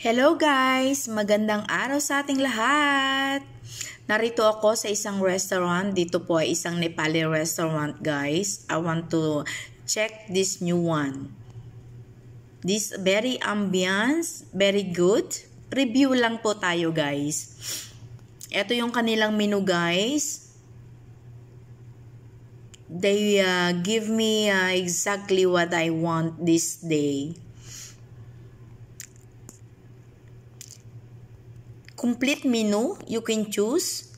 Hello guys! Magandang araw sa ating lahat! Narito ako sa isang restaurant. Dito po ay isang Nepali restaurant guys. I want to check this new one. This very ambience, very good. Review lang po tayo guys. Ito yung kanilang menu guys. They give me exactly what I want this day. Complete menu, you can choose.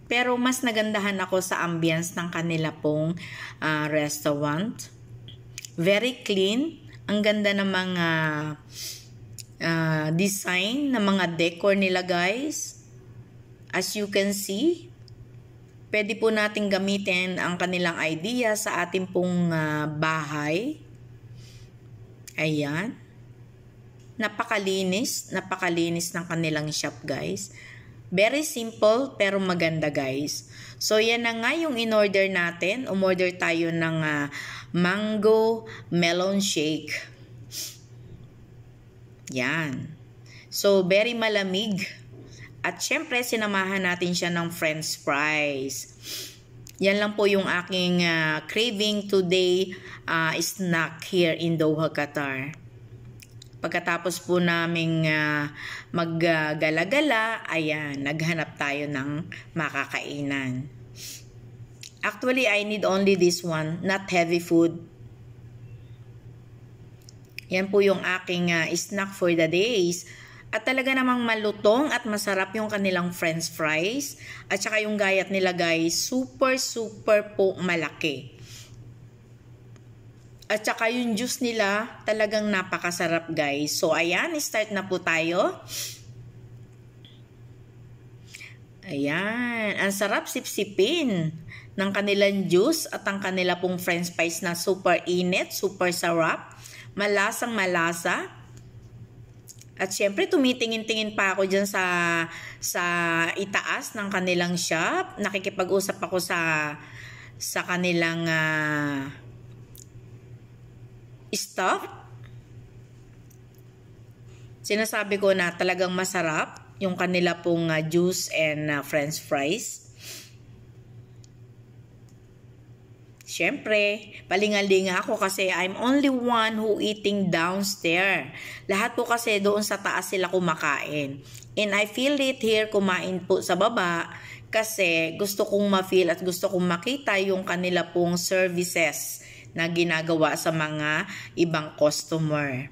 Pero mas nagandahan ako sa ambience ng kanila pong restaurant. Very clean. Ang ganda ng mga design, ng mga decor nila guys. As you can see, pwede po natin gamitin ang kanilang idea sa ating pong bahay. Ayan. Napakalinis ng kanilang shop guys. Very simple pero maganda guys. So yan na nga yung in-order natin. Umorder tayo ng mango melon shake. Yan. So very malamig. At syempre sinamahan natin siya ng french fries. Yan lang po yung aking craving today snack here in Doha, Qatar. Pagkatapos po naming maggala-gala, ayan, naghanap tayo ng makakainan. Actually, I need only this one, not heavy food. Yan po yung aking snack for the days. At talaga namang malutong at masarap yung kanilang french fries. At saka yung gayat nila guys, super po malaki. At saka yung juice nila, talagang napakasarap guys. So ayan, start na po tayo. Ayan, ang sarap sipsipin ng kanilang juice at ang kanila pong french fries na super init, super sarap. Malasang malasa. At syempre, tumitingin-tingin pa ako dyan sa itaas ng kanilang shop. Nakikipag-usap ako sa kanilang staff. Sinasabi ko na talagang masarap yung kanila pong juice and french fries. Siyempre, palingalinga ako kasi I'm only one who eating downstairs. Lahat po kasi doon sa taas sila kumakain. And I feel it here kumain po sa baba kasi gusto kong ma-feel at gusto kong makita yung kanila pong services na ginagawa sa mga ibang customer.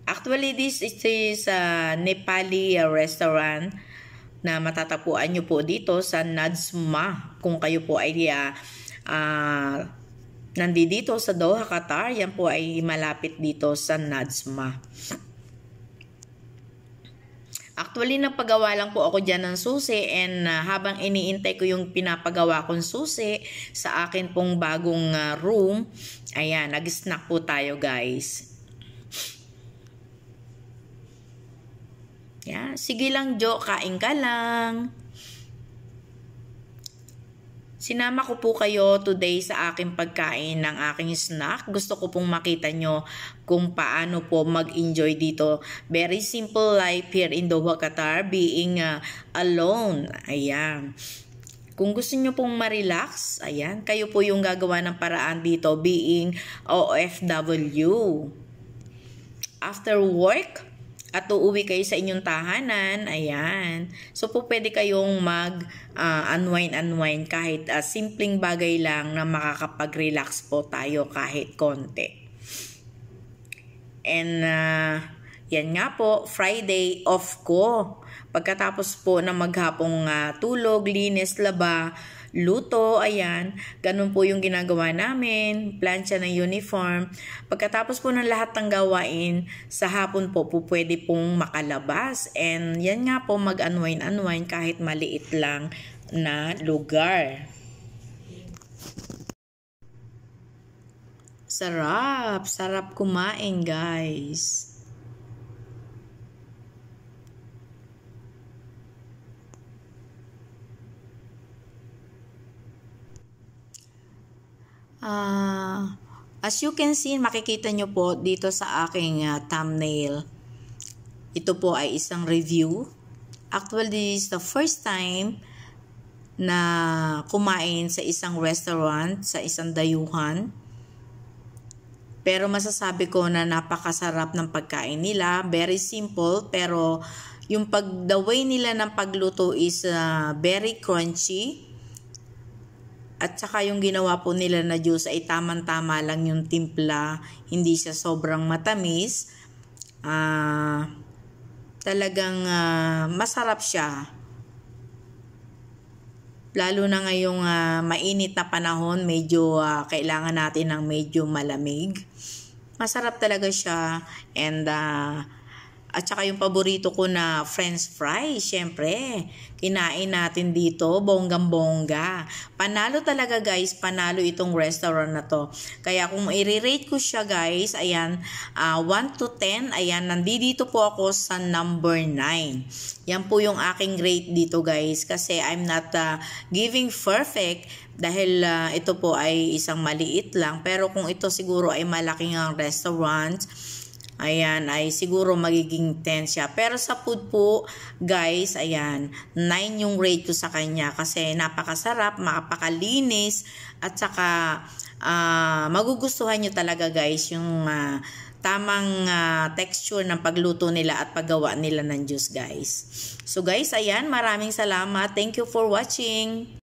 Actually, this is a Nepali restaurant na matatapuan nyo po dito sa Nadsma. Kung kayo po ay nandito sa Doha, Qatar, yan po ay malapit dito sa Nadsma. Actually, napagawa lang po ako dyan ng susi and habang iniintay ko yung pinapagawa kong susi sa akin pong bagong room, ayan, nag-snack po tayo guys. Yeah, sige lang Jo, kain ka lang. Sinama ko po kayo today sa aking pagkain ng aking snack. Gusto ko pong makita nyo kung paano po mag-enjoy dito. Very simple life here in Doha, Qatar, being alone. Ayan. Kung gusto nyo pong ma-relax, ayan, kayo po yung gagawa ng paraan dito, being OFW. After work, at uuwi kayo sa inyong tahanan, ayan. So po pwede kayong mag-unwind kahit simpleng bagay lang na makakapag-relax po tayo kahit konti. And yan nga po, Friday off ko. Pagkatapos po na maghapong tulog, linis, laba, luto, ayan, ganun po yung ginagawa namin, plancha ng uniform. Pagkatapos po ng lahat ng gawain, sa hapon po pwede pong makalabas. And yan nga po, mag-unwind kahit maliit lang na lugar. Sarap kumain guys. As you can see, makikita nyo po dito sa aking thumbnail. ito po ay isang review. Actually, this is the first time na kumain sa isang restaurant, sa isang dayuhan. Pero masasabi ko na napakasarap ng pagkain nila. Very simple, pero yung the way nila ng pagluto is very crunchy. At saka yung ginawa po nila na juice ay tamang-tama lang yung timpla. Hindi siya sobrang matamis. Talagang masarap siya. Lalo na ngayong mainit na panahon, medyo kailangan natin ng medyo malamig. Masarap talaga siya. And at saka yung paborito ko na french fries, syempre, kinain natin dito, bonggang-bongga. Panalo talaga guys, panalo itong restaurant na to. Kaya kung i-rate ko siya guys, ayan, 1 to 10, ayan, nandito po ako sa number 9. Yan po yung aking rate dito guys, kasi I'm not giving perfect, dahil ito po ay isang maliit lang. Pero kung ito siguro ay malaking ang restaurant, ayan, ay siguro magiging 10 siya. Pero sa food po, guys, ayan, 9 yung rate ko sa kanya kasi napakasarap, makapakalinis, at saka magugustuhan nyo talaga guys yung tamang texture ng pagluto nila at paggawa nila ng juice guys. So guys, ayan, maraming salamat. Thank you for watching.